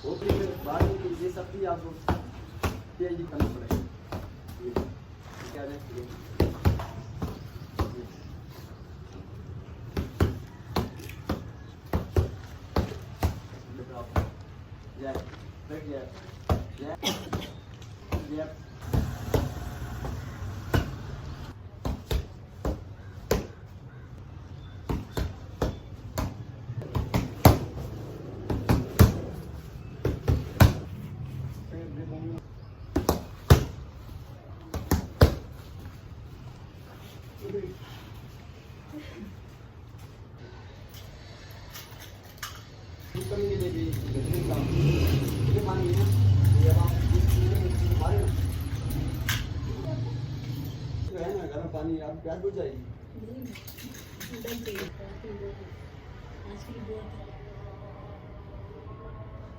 वो फिर बाद में कि ये सब भी आपको पीएचडी करना पड़ेगा। ये क्या है ये जय बैठ जय जय जय कमी के लिए भी बेहतरीन काम ये मानिए ना ये अब आप इस चीज़ में मारे ना जो है ना गर्म पानी आप प्यास बुझ जाएगी। आजकल बहुत